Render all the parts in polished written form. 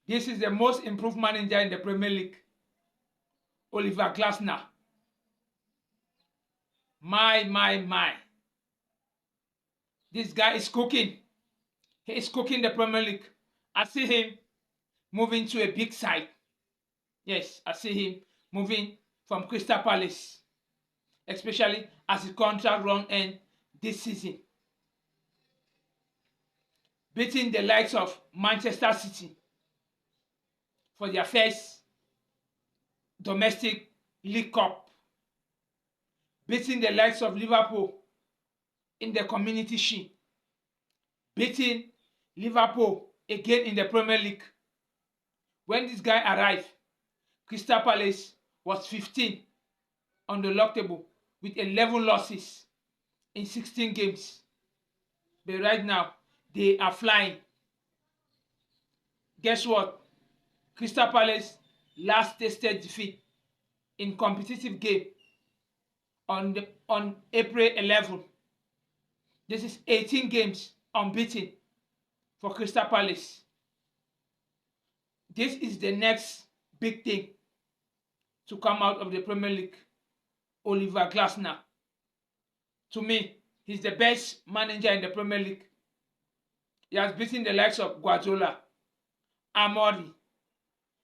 This is the most improved manager in the Premier League, Oliver Glasner. My. This guy is cooking. He is cooking the Premier League. I see him moving to a big side. Yes, I see him moving from Crystal Palace, especially as his contract run end this season. Beating the likes of Manchester City for their first domestic League Cup. Beating the likes of Liverpool in the Community Shield. Beating Liverpool again in the Premier League. When this guy arrived, Crystal Palace was 15 on the log table with 11 losses in 16 games. But right now, they are flying. Guess what? Crystal Palace last tasted defeat in competitive game on April 11. This is 18 games unbeaten for Crystal Palace. This is the next big thing to come out of the Premier League. Oliver Glasner. To me, he's the best manager in the Premier League. He has beaten the likes of Guardiola, Amori,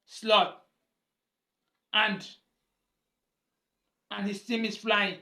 Slot, and his team is flying.